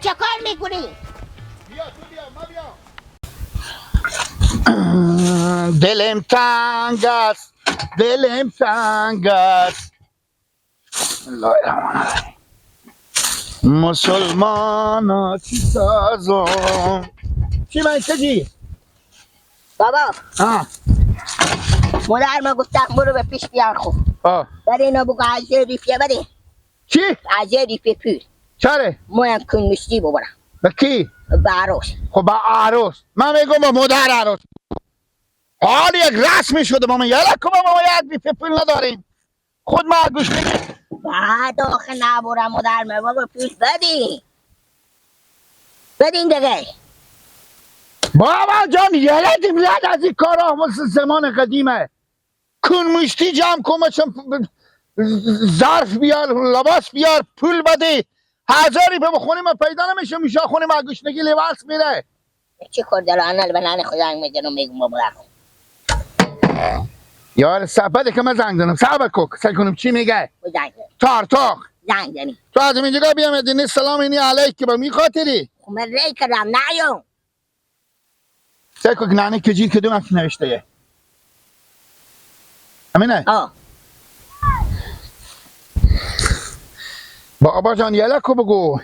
چه کار میکنی؟ بیا تو بیا ما بیا. دلم تنگ است، دلم تنگ است. الله الرحمن الرحیم. مسلمان چی سازم؟ چی من کجی؟ بابا آه مادر ما گفتم برو به پیش بیار خوب. آه برای اینا بگو از ریفیه بده. چی؟ از ریفیه پیر چره؟ مویم کن مشتی ببرم به کی؟ به عروس. خب با عروس من میگم با مادر عروس. حال یک رسمی شده ما یالا که ما یک بی پول نداریم. خود ما گوش میگیم. بعد آخه نبرم مادر ما بابا پیش بدین دیگه. بابا جان یادیم یاد از این کارا مثل زمان قدیمه. کن مشتی جمع کن مثلا ظرف بیار لباس بیار پول بده. هزاری به خونی ما پیدا نمیشه میشه خونی ما گوشنگی لباس میره. چی کار دلانه به نان خدا میگن و میگم بابا یار سپده که من زنگ زنم صبر کن سعی کنم چی میگه. زنگ تارتاق زنگ زنی. تو از اینجا بیام دینی سلام اینی علیک که با می خاطری خب من ری کردم نیام. سعی کن نانی کجی کدوم اک نوشته یه همینه. بابا جان یلا کو بگو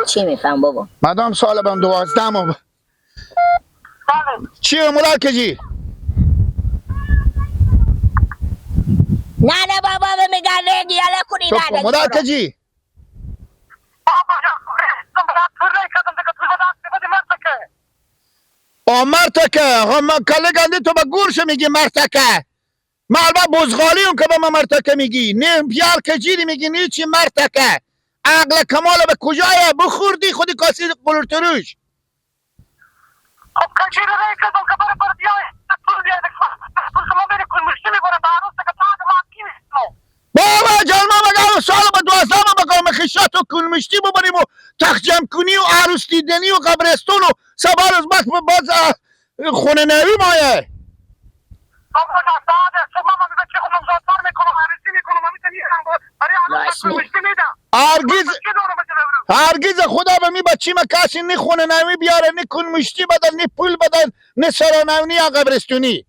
چی میفهم بابا؟ مدام سال بام 12 ما چیه مولار کجی؟ نه بابا به میگن ریگی یلا کنی تو مولار کجی؟ مرتکه هم کله گنده تو با گورش میگی مرتکه معلومه بزغالی اون که به ما مرتکه میگی نه پیار کجیری میگی نه چی مرتکه عقل کمال به کجایه بخوردی خودی کاسی قلرتروش خب کجیری رای کردم که برای بردیای پول بیاید که ما بری کن مشتی میبرم به عروس که بعد ما کی نیستم بابا جان ما بگم سال با 12 ما بگم خشات و کنمشتی ببریم و تخت جمع کنی و عروس دیدنی و قبرستون و سبا روز باز خونه نوی مایه بابا ساده تو ماما میگه چه خودم زادبار میکنم عروسی میکنم همیشه میرم برای عروس کن مشتی میدم هرگز خدا به می بچی ما کسی نی خونه نوی بیاره نی کنمشتی بدن نی پول بدن نی سرانوی یا قبرستونی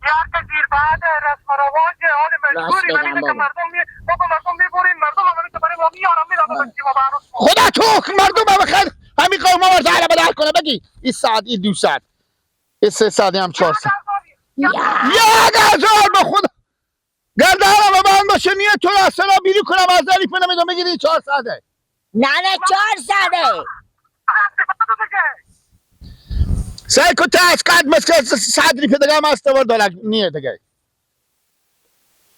یا که دیر بعد رسم و رواج حال مجبوری من میگه که مردم بابا مردم میبورین مردم هم همیشه برای ما میارم میرم بچی ما به عروس خدا تو مردم هم بخیر همین قوم ها مرزه بدل کنه بگی این ساعت این 2 ساعت این 3 ساعت هم 4 ساعت 1000 به خدا گرده هم به من باشه نیه تو را سلا بیری کنم از ذریف نمیدم بگیری 4 ساعته نه 4 ساعته سعی کن تا از قد مسکر صدری پدگه هم استوار دارد نیه دیگه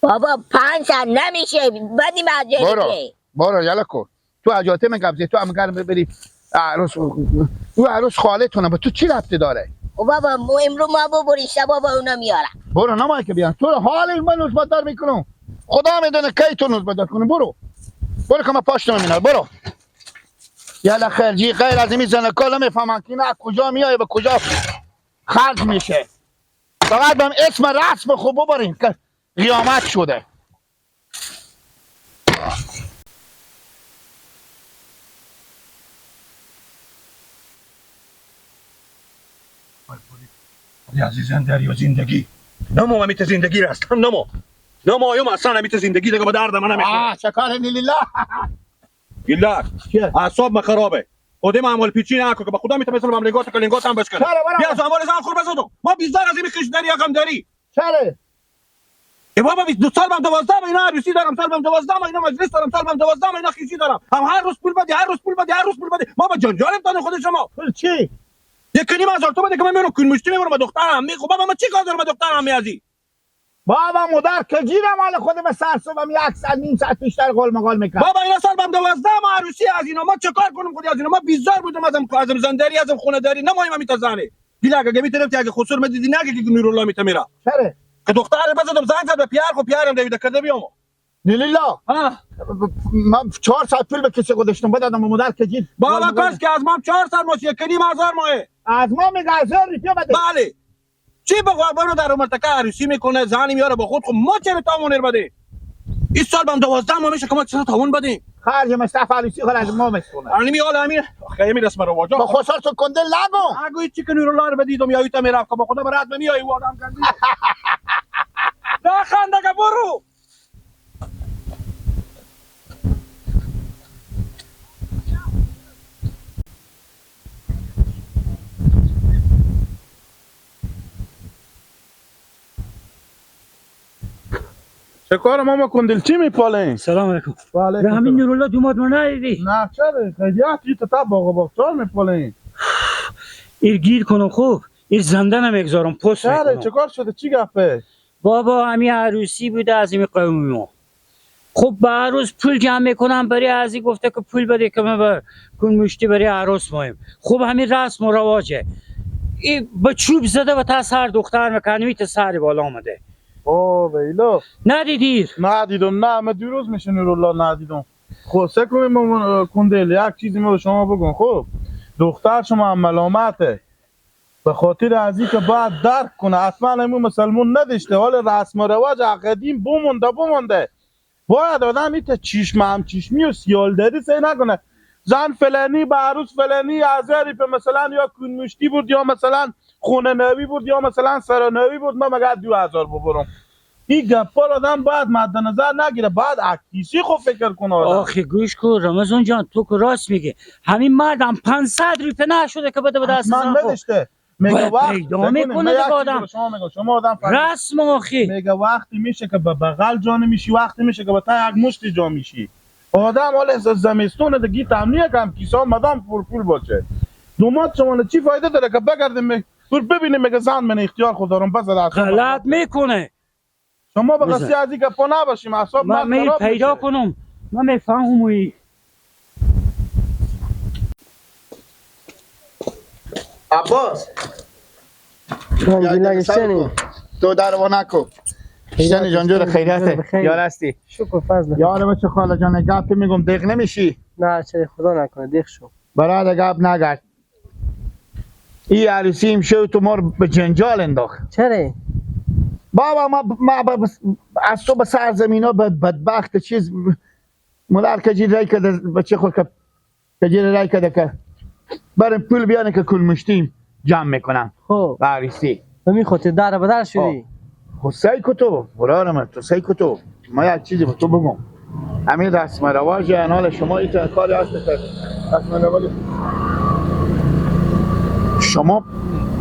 بابا 5 ساعت نمیشه بدیم از جایی برو یالا کن تو اجاته من قبضه تو هم گرم بری عروس او عروس خاله تونه با تو چی ربطی داره بابا مو امرو ما ببری شبا با اونا میارم برو نمایی که بیان تو حال من نسبت دار میکنم خدا میدونه کی تو نسبت دار کنه برو که من پاشت نمینه برو یالا خرجی غیر از این زنه کلا میفهمن که نه کجا میایه به کجا خرج میشه فقط بهم اسم رسم خوب ببرین که قیامت شده عزیزان دریا زندگی نمو امیت زندگی رستم نمو ایم اصلا امیت زندگی دیگه با درد من نمیخوره شکر لیلا گیلا اعصاب ما خرابه خودم عمل پیچی نکن که به خدا میتونم مثلا مملکت کلینگات هم بشکنه بیا از اول زمان خور بزودم ما بیزار از این خشداری یکم داری چره ای بابا 2 سال من 12 اینا عروسی دارم سال من 12 اینا مجلس دارم سال من 12 اینا خیشی دارم هم هر روز پول بدی هر روز پول بدی ما با جنجال دادن خود شما پول چی یکی هزار تو بده که من میرم کون مشتی میبرم با دخترم خب بابا من چی کار دارم با دخترم میازی بابا مادر کجیرم حال خودم سرسوم 1 ساعت نیم ساعت بیشتر قول مقال میکنم بابا اینا سال من 12 ما عروسی از اینا ما چه کار کنم خودی از اینا ما بیزار بودم ازم زنداری ازم خونه داری نمایم میتازانی دیگه اگه میترفتی اگه خسور مدیدی نگه که میرولا میتمیرا چره که دختر بزدم زنگ زد به پیار خب پیارم دویده کده بیام لیلا من 4 ساعت پول به کسی گذاشتم بدادم مادر کجید بابا کاش که از ما 4 سال ماشه 1.5 هزار ماه از ما میگه 1000 روپیه بده بله چی بگو برو در مرتکه عروسی میکنه زنی میاره با خود خب ما چرا تامون بده این سال بام 12 ماه میشه که ما چرا تامون بدیم خرج مصطفی علیسی خود از ما میسونه الان میاد همین خیلی رسم رو واجا با خسار تو کنده لگو اگه چی کنی رو لار بدیدم یا ایتا میرفت که با خدا برات نمیای و آدم کندی نه خنده که برو چه کار ماما کندل چی میپالین؟ سلام علیکم. و علیکم به همین نورالله دومات ما ندیدی؟ نه چرا؟ خیلیت تا باغ باغچال میپالین ایر گیر کنم خوب. ایر زنده نمیگذارم پست چرا؟ میکنم. چه کار شده؟ چی گفته؟ بابا همین عروسی بوده از این قومی ما. خب به عروس پول جمع میکنم برای ازی گفته که پول بده که من به کن مشتی برای عروس مایم. خب همین رسم و رواجه. این با چوب زده و تا سر دختر میکنه تا سر بالا آمده. اوه ویلو ندیدیر؟ ندیدم نه من دیروز میشه نورالله ندیدم خب سه کنیم کندل یک چیزی ما به شما بگم خب دختر شما هم ملامته به خاطر از این که باید درک کنه اصلا همون مسلمون نداشته حال رسم و رواج قدیم بمونده باید آدم ایتا چشم هم چشمی و سیالداری سه نکنه زن فلانی به عروس فلانی ازاری به مثلا یا کنمشتی بود یا مثلا خونه نوی بود یا مثلا سرانوی بود من مگر 2000 ببرم این گپا آدم باید مد نظر نگیره باید اکیسی خود فکر کنه آدم آخه گوش کن رمضان جان تو که راست میگه همین مردم 500 روپیه نشده که بده به دست من زن خب. نداشته میگه باید وقت پیدا بکنه. میکنه من یک دیگه چیزی آدم. به شما میگم شما آدم فهمید. رسم آخی میگه وقتی میشه که به بغل جان میشی وقتی میشه که به تا یک مشتی جا میشی آدم حال از زمستون دیگه تمنیه کم کیسا مدام پول باشه دومات شما چی فایده داره که بگردیم ببینیم میگه زن من اختیار خود دارم بس غلط میکنه شما به قصه از این گپا نباشیم اعصاب من میل خراب پیدا میشه. کنم من میفهمم عباس الحمدلله گشتنی تو در و نکو گشتنی جان جور خیریته یار هستی شکر فضل یار بچه خاله جان گپ میگم دق نمیشی نه چه خدا نکنه دیخ شو برای گپ نگرد این عروسی امشو تو ما رو به جنجال انداخت چرا؟ بابا ما از تو به سرزمین ها بدبخت چیز مدر کجی رای کده بچه خود که کجی رای کده که برای پول بیانه که کل مشتیم جمع میکنم خب به عروسی به می خاطر در بدر شدی خب سی کتو برارم تو سی کتو ما یک چیزی به تو بگم همین رسم رواج انال شما این کاری هست که رسم رواج شما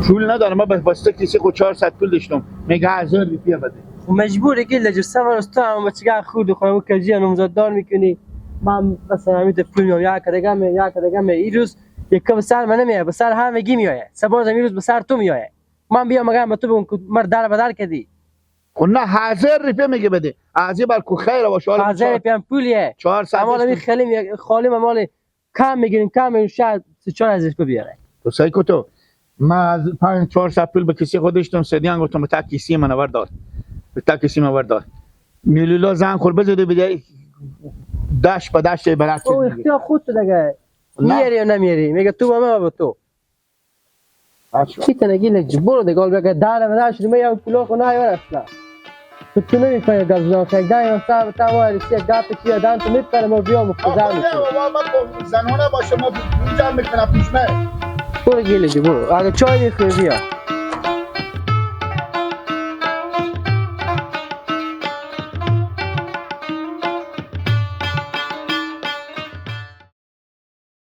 پول ندارم من بسته کسی خود 400 پول داشتم میگه 1000 روپیه بده و مجبوری که لجسته من از تو هم بچگاه خود خودم و کجی نمزاد دار میکنی من مثلا همیت پول میام یا کدگم این روز یک به سر من نمیاد به سر همگی میاد سباز این روز به سر تو میاد من بیام مگه به تو بگم مرد در بدر کردی خب نه 1000 روپیه میگه بده از این بلکو خیر باشه 1000 روپیه هم پولیه 400 اما می خالی مال کم میگیریم شاید 4000 روپیه بیاره تو سعی کتو من از 400 پول به کسی خود داشتم سدیان گفتم تا کسی من وردار تا کسی من وردار میلیلا زن خور بزده بده داش به داش برات او اختیار خودت دیگه میاری یا نمیاری میگه تو با من با تو چی تنگی لجبور دیگه گل بگه در بدر شدی من یا پولا خو نه یار اصلا تو نمیفهمی گزنا که دای صاحب تا ما ریسی گپ چی دادن تو میپره ما بیام خدا میکنه زنونه باشه ما اینجا میکنم پیش من برو گیل برو اگه چای میخوری بیا